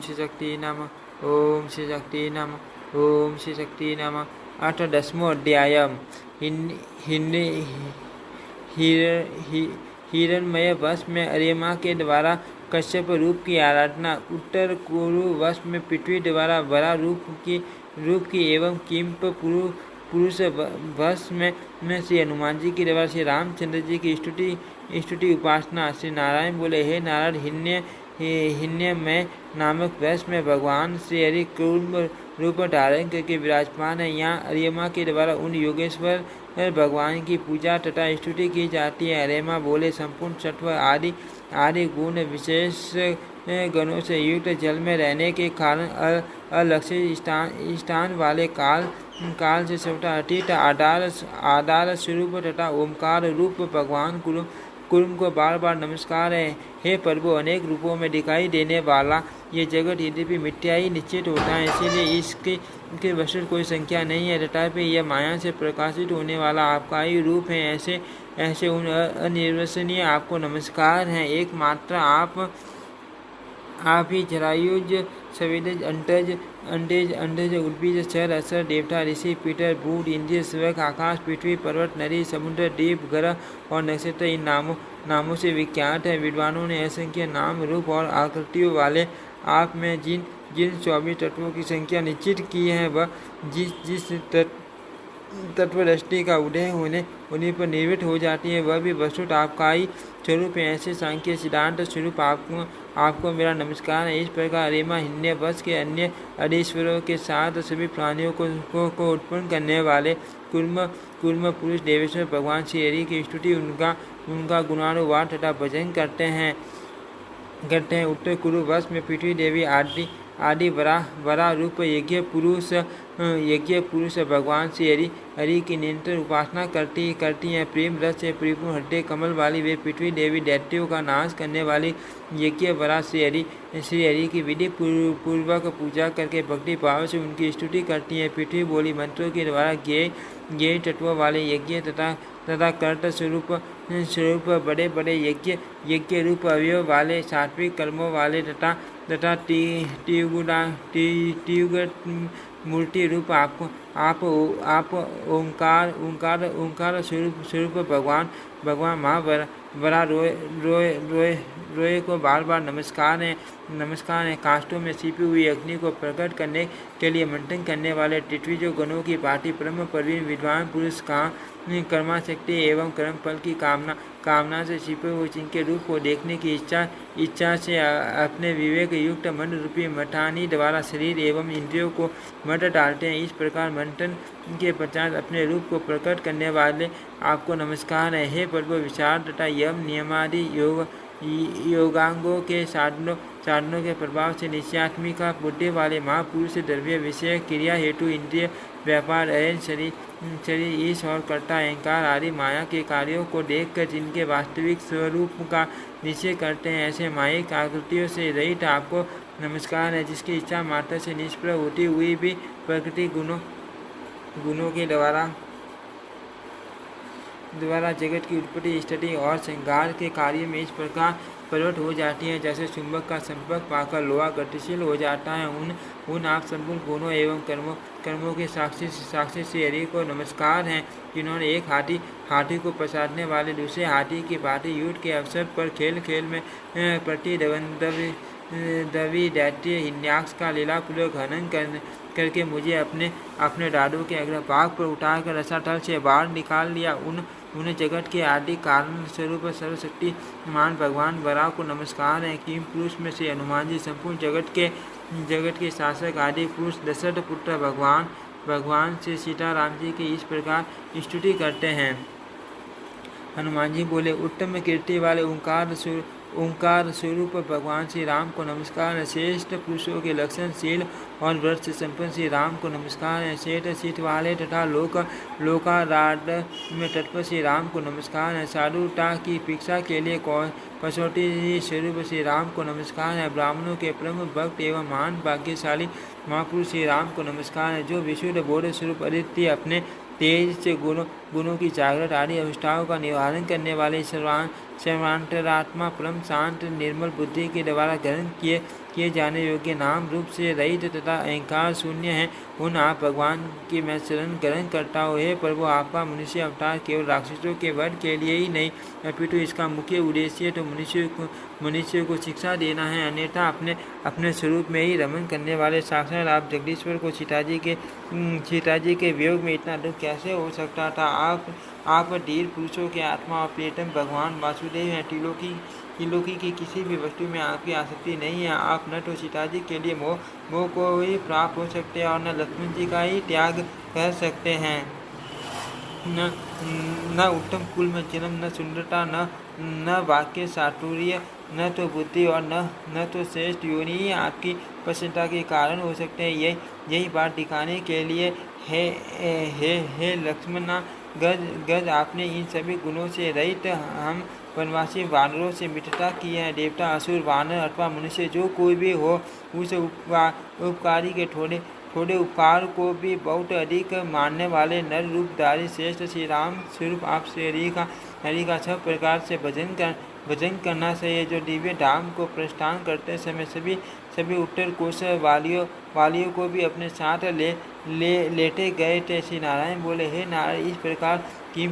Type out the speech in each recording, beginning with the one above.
श्री शक्ति नमः। ओम श्री शक्ति नमः। ओम श्री शक्ति नमः। 18वां अध्याय। हिरण्मय वश में अरिमा के द्वारा कश्यप रूप की आराधना। उत्तर कुरु वश में पृथ्वी द्वारा बड़ा रूप की एवं किंप पुरुष वश में श्री हनुमान जी के द्वारा श्री रामचंद्र जी की स्तुति उपासना। श्री नारायण बोले, हे नारायण, हिरण्मय नामक वश में भगवान श्री हरि कूर्म रूप धारण करके विराजमान है। यहाँ अरिमा के द्वारा उन योगेश्वर भगवान की पूजा तथा स्तुति की जाती है। अरिमा बोले, संपूर्ण सत्व आदि गुण विशेष गणों से युक्त जल में रहने के कारण अलक्षित स्थान वाले काल से सबटा अतीत आधार स्वरूप तथा ओमकार रूप भगवान कुर्म को बार बार नमस्कार है। हे प्रभु, अनेक रूपों में दिखाई देने वाला ये जगत यद्यपि मिथ्या ही निश्चित होता है, इसीलिए इसके वस्तु कोई संख्या नहीं है, तथापि यह माया से प्रकाशित होने वाला आपका ही रूप है। ऐसे उन अनिर्वचनीय आपको नमस्कार है। एकमात्र आप ही जरायुज सवेदज अंडज उद्भिज क्षर असर देवता ऋषि पीटर भूत इंद्रिय स्वक आकाश पृथ्वी पर्वत नदी समुद्र द्वीप ग्रह और नक्षत्र इन नामों से विख्यात है। विद्वानों ने असंख्य नाम रूप और आकृतियों वाले आप में जिन 24 तत्वों की संख्या निश्चित की है, वह जिस तत्वदृष्टि का उदय होने पर निर्मित हो जाती है, वह भी वस्तुत आपका ही स्वरूप है। ऐसे सांख्य सिद्धांत स्वरूप आपको मेरा नमस्कार है। इस प्रकार अरिमा हिरण्य वश के अन्य अधीश्वरों के साथ सभी प्राणियों को उत्पन्न करने वाले कुर्म पुरुष देवेश्वर भगवान श्री हरि की स्तुति उनका गुणानुवाद तथा भजन करते हैं। उत्तर कुरु वश में पृथ्वी देवी आदि बड़ा रूप यज्ञ पुरुष भगवान श्री हरि की निरंतर उपासना करती हैं। प्रेम रस से परिपूर्ण हृदय कमल वाली वे पृथ्वी देवी दैत्यों का नाश करने वाली यज्ञ वरा श्री हरि की विधि पूर्वक पूजा करके भक्ति भाव से उनकी स्तुति करती हैं। पृथ्वी बोली मंत्रों के द्वारा ज्ञेय तत्वों वाले यज्ञ तथा कर्त स्वरूप बड़े बड़े यज्ञ रूप अवयव वाले सात्विक कर्मों वाले तथा मूर्ति रूप आप ओंकार स्वरूप भगवान बड़ा रोए को बार बार नमस्कार है। काष्ठों में छिपी हुई अग्नि को प्रकट करने के लिए मंथन करने वाले पृथ्वी जो गणों की पार्टी परम प्रवीण विद्वान पुरुष का कर्मा शक्ति एवं कर्म फल की कामना से छिपे हुए जिनके रूप को देखने की इच्छा से अपने विवेक युक्त मन रूपी मठानी द्वारा शरीर एवं इंद्रियों को मट डालते हैं। इस प्रकार मंथन के पश्चात अपने रूप को प्रकट करने वाले आपको नमस्कार है। हे प्रभु, विचार तथा यम नियमादि योगांगों के साधनों के प्रभाव से निश्चयात्मिका बुद्धि वाले महापुरुष द्रव्य विषय क्रिया हेतु इंद्रिय व्यापार अयन शरीर ईश और कर्ता अहंकार आदि माया के कार्यों को देखकर जिनके वास्तविक स्वरूप का निश्चय करते हैं, ऐसे मायिक आकृतियों से रहित आपको नमस्कार है। जिसकी इच्छा मात्र से निष्प्रभ होती हुई भी प्रकृति गुणों के द्वारा जगत की उत्पत्ति स्थिति और श्रृंगार के कार्य में इस प्रकार प्रवृत्त हो जाती हैं, जैसे चुंबक का संपर्क पाकर लोहा गतिशील हो जाता है। उन आप संपूर्ण गुणों एवं कर्मों के साक्षी श्री हरि को नमस्कार हैं, जिन्होंने एक हाथी को पछाड़ने वाले दूसरे हाथी की भांति युद्ध के अवसर पर खेल में दवी दैत्य हिरण्याक्ष का लीलापूर्वक हनन करके मुझे अपने दादों के अग्रभाग पर उठाकर रसातल से बाहर निकाल लिया। उन्हें जगत के आदि कारण स्वरूप सर्वशक्तिमान भगवान बराव को नमस्कार है। किम पुरुष में से हनुमान जी संपूर्ण जगत के शासक आदि पुरुष दशरथ पुत्र भगवान से सीताराम जी की इस प्रकार स्तुति करते हैं। हनुमान जी बोले, उत्तम कीर्ति वाले ओंकार स्वरूप भगवान श्री राम को नमस्कार है। श्रेष्ठ पुरुषों के लक्षणशील और व्रत से संपन्न श्री राम को नमस्कार है। श्वेत शीत वाले तथा लोकाराध में तत्पर श्री राम को नमस्कार है। साधुता की परीक्षा के लिए कसौटी स्वरूप श्री राम को नमस्कार है। ब्राह्मणों के परम भक्त एवं महान भाग्यशाली महापुरुष श्री राम को नमस्कार है, जो विशुद्ध बोध स्वरूप अद्वितीय अपने तेज से गुणों की जागृत आदि अवस्थाओं का निवारण करने वाले सर्वांतरात्मा परम शांत निर्मल बुद्धि के द्वारा ग्रहण किए जाने योग्य, नाम रूप से रहित तथा अहंकार शून्य है, उन आप भगवान की मैं शरण ग्रहण करता हूँ। हे प्रभु, आपका मनुष्य अवतार केवल राक्षसों के वध के लिए ही नहीं, अपितु इसका मुख्य उद्देश्य तो मनुष्य को शिक्षा देना है, अन्यथा अपने स्वरूप में ही रमन करने वाले साक्षात आप जगदीश्वर को सीता जी के वियोग में इतना दुख कैसे हो सकता था। आप धीर पुरुषों के आत्मा और प्रियतम भगवान वासुदेव हैं। त्रिलोकी की किसी भी वस्तु में आपकी आसक्ति नहीं है। आप न तो सीता जी के लिए मोह को ही प्राप्त हो सकते हैं और न लक्ष्मण जी का ही त्याग कर सकते हैं। न उत्तम कुल में जन्म, न सुंदरता, न वाक्य चातुर्य, न तो बुद्धि और न तो श्रेष्ठ योनि आपकी प्रसन्नता के कारण हो सकते हैं। यही बात दिखाने के लिए हे लक्ष्मण गज आपने इन सभी गुणों से रहित हम वनवासी वानरों से मित्रता की है। देवता, असुर, वानर अथवा मनुष्य जो कोई भी हो, उस उपकारी के थोड़े उपकार को भी बहुत अधिक मानने वाले नर रूपधारी श्रेष्ठ श्री राम स्वरूप आप श्री हरि का सब प्रकार से भजन करना चाहिए। जो दिव्य धाम को प्रस्थान करते समय सभी उत्तर कोश वालियों को भी अपने साथ लेटे गए थे। श्री नारायण बोले, हे नारायण, इस प्रकार किम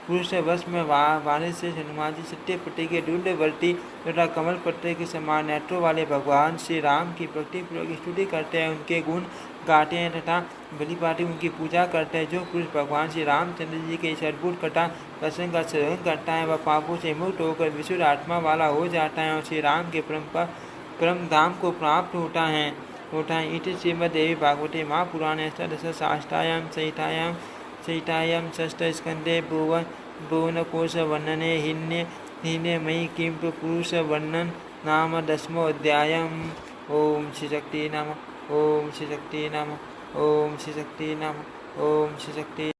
पुरुष वश में वाणी से हनुमान जी सत्य पट्टी के दूरवर्ती तथा कमल पत्र के समान नेत्रों वाले भगवान श्री राम की भक्ति पूर्वक स्तुति करते हैं, उनके गुण गाते हैं तथा बलिपाटी उनकी पूजा करते हैं। जो पुरुष भगवान श्री रामचंद्र जी के इस अद्भुत कथा प्रसंग का श्रवण करता है, वह पापों से मुक्त होकर विशुद्ध आत्मा वाला हो जाता है और श्री राम के परम धाम को प्राप्त होता है। इति श्रीमद्देवी भागवते महापुराणे षष्ठायां सहितायां षष्ठस्कन्धे भुवनकोशवर्णने हीने मयि किं पुरुष वर्णन नाम 10मोऽध्यायः। ओम श्री शक्ति नमः। ओम श्री शक्ति नमः। ओम श्री शक्ति नमः। ओम श्री शक्ति।